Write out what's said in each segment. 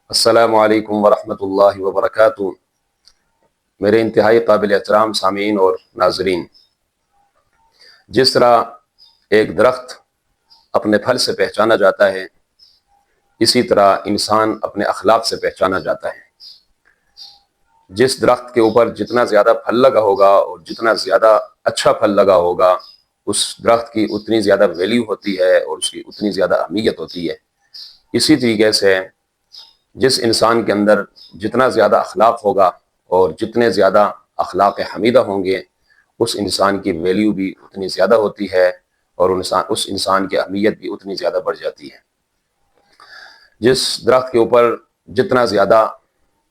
السلام علیکم ورحمۃ اللہ وبرکاتہ۔ میرے انتہائی قابل احترام سامعین اور ناظرین، جس طرح ایک درخت اپنے پھل سے پہچانا جاتا ہے، اسی طرح انسان اپنے اخلاق سے پہچانا جاتا ہے۔ جس درخت کے اوپر جتنا زیادہ پھل لگا ہوگا اور جتنا زیادہ اچھا پھل لگا ہوگا، اس درخت کی اتنی زیادہ ویلیو ہوتی ہے اور اس کی اتنی زیادہ اہمیت ہوتی ہے۔ اسی طریقے سے جس انسان کے اندر جتنا زیادہ اخلاق ہوگا اور جتنے زیادہ اخلاق حمیدہ ہوں گے، اس انسان کی ویلیو بھی اتنی زیادہ ہوتی ہے اور اس انسان کی اہمیت بھی اتنی زیادہ بڑھ جاتی ہے۔ جس درخت کے اوپر جتنا زیادہ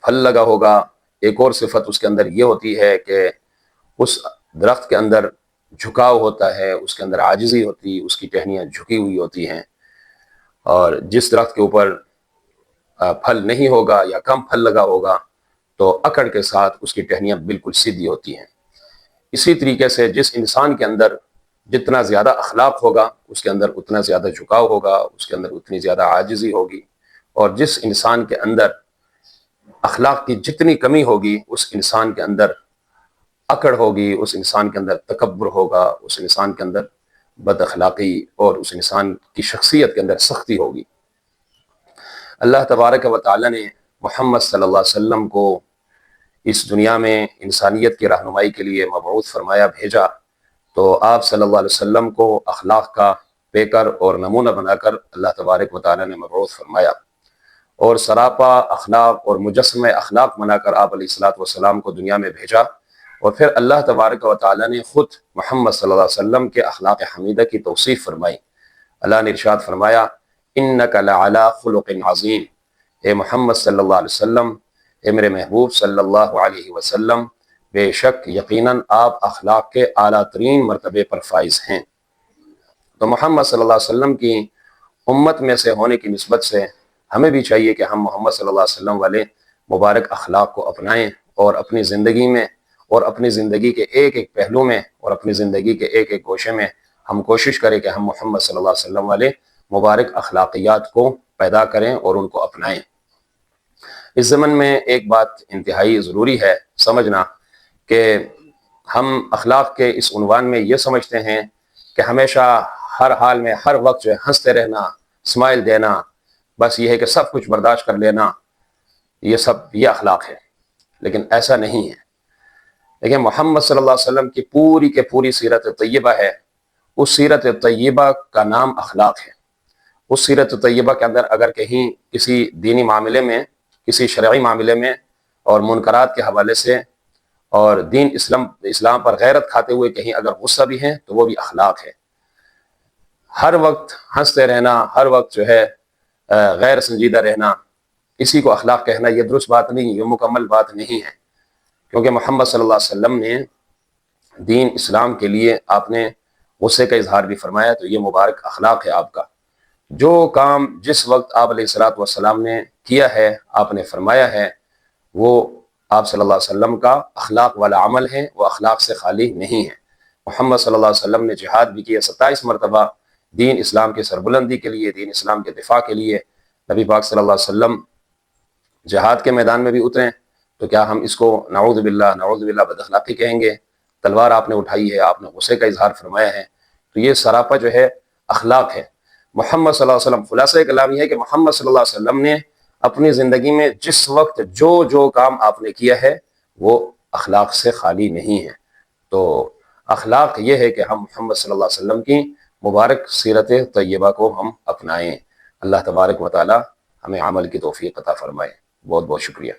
پھل لگا ہوگا، ایک اور صفت اس کے اندر یہ ہوتی ہے کہ اس درخت کے اندر جھکاؤ ہوتا ہے، اس کے اندر عاجزی ہوتی، اس کی ٹہنیاں جھکی ہوئی ہوتی ہیں۔ اور جس درخت کے اوپر پھل نہیں ہوگا یا کم پھل لگا ہوگا تو اکڑ کے ساتھ اس کی ٹہنیاں بالکل سیدھی ہوتی ہیں۔ اسی طریقے سے جس انسان کے اندر جتنا زیادہ اخلاق ہوگا، اس کے اندر اتنا زیادہ جھکاؤ ہوگا، اس کے اندر اتنی زیادہ عاجزی ہوگی، اور جس انسان کے اندر اخلاق کی جتنی کمی ہوگی، اس انسان کے اندر اکڑ ہوگی، اس انسان کے اندر تکبر ہوگا، اس انسان کے اندر بد اخلاقی اور اس انسان کی شخصیت کے اندر سختی ہوگی۔ اللہ تبارک و تعالی نے محمد صلی اللہ علیہ وسلم کو اس دنیا میں انسانیت کی رہنمائی کے لیے مبعوث فرمایا، بھیجا، تو آپ صلی اللہ علیہ وسلم کو اخلاق کا پیکر اور نمونہ بنا کر اللہ تبارک و تعالی نے مبعوث فرمایا، اور سراپا اخلاق اور مجسمہ اخلاق بنا کر آپ علیہ الصلوۃ والسلام کو دنیا میں بھیجا۔ اور پھر اللہ تبارک و تعالی نے خود محمد صلی اللہ علیہ وسلم کے اخلاق حمیدہ کی توصیف فرمائی۔ اللہ نے ارشاد فرمایا، انک لعلی خلق عظیم، اے محمد صلی اللہ علیہ وسلم، اے میرے محبوب صلی اللہ علیہ وسلم، بے شک یقیناً آپ اخلاق کے اعلیٰ ترین مرتبے پر فائز ہیں۔ تو محمد صلی اللہ علیہ وسلم کی امت میں سے ہونے کی نسبت سے ہمیں بھی چاہیے کہ ہم محمد صلی اللہ علیہ وسلم والے مبارک اخلاق کو اپنائیں، اور اپنی زندگی میں اور اپنی زندگی کے ایک ایک پہلو میں اور اپنی زندگی کے ایک ایک گوشے میں ہم کوشش کریں کہ ہم محمد صلی اللہ علیہ وسلم والے مبارک اخلاقیات کو پیدا کریں اور ان کو اپنائیں۔ اس ضمن میں ایک بات انتہائی ضروری ہے سمجھنا کہ ہم اخلاق کے اس عنوان میں یہ سمجھتے ہیں کہ ہمیشہ ہر حال میں ہر وقت جو ہے ہنستے رہنا، اسمائل دینا، بس یہ ہے کہ سب کچھ برداشت کر لینا، یہ اخلاق ہے، لیکن ایسا نہیں ہے۔ لیکن محمد صلی اللہ علیہ وسلم کی پوری سیرت طیبہ ہے، اس سیرت طیبہ کا نام اخلاق ہے۔ اس سیرت طیبہ کے اندر اگر کہیں کسی دینی معاملے میں، کسی شرعی معاملے میں اور منکرات کے حوالے سے اور دین اسلام پر غیرت کھاتے ہوئے کہیں اگر غصہ بھی ہیں تو وہ بھی اخلاق ہے۔ ہر وقت ہنستے رہنا، ہر وقت جو ہے غیر سنجیدہ رہنا، اسی کو اخلاق کہنا یہ درست بات نہیں، یہ مکمل بات نہیں ہے، کیونکہ محمد صلی اللہ علیہ وسلم نے دین اسلام کے لیے آپ نے غصے کا اظہار بھی فرمایا، تو یہ مبارک اخلاق ہے آپ کا۔ جو کام جس وقت آپ علیہ الصلوۃ والسلام نے کیا ہے، آپ نے فرمایا ہے، وہ آپ صلی اللہ علیہ وسلم کا اخلاق والا عمل ہے، وہ اخلاق سے خالی نہیں ہے۔ محمد صلی اللہ علیہ وسلم نے جہاد بھی کیا 27 مرتبہ دین اسلام کی سربلندی کے لیے، دین اسلام کے دفاع کے لیے۔ نبی پاک صلی اللہ علیہ وسلم جہاد کے میدان میں بھی اتریں تو کیا ہم اس کو نعوذ باللہ بد اخلاقی کہیں گے؟ تلوار آپ نے اٹھائی ہے، آپ نے غصے کا اظہار فرمایا ہے، تو یہ سراپا جو ہے اخلاق ہے۔ محمد صلی اللہ علیہ وسلم، خلاصہ کلام یہ ہے کہ محمد صلی اللہ علیہ وسلم نے اپنی زندگی میں جس وقت جو کام آپ نے کیا ہے وہ اخلاق سے خالی نہیں ہے۔ تو اخلاق یہ ہے کہ ہم محمد صلی اللہ علیہ وسلم کی مبارک سیرت طیبہ کو ہم اپنائیں۔ اللہ تبارک و تعالی ہمیں عمل کی توفیق عطا فرمائے۔ بہت بہت شکریہ۔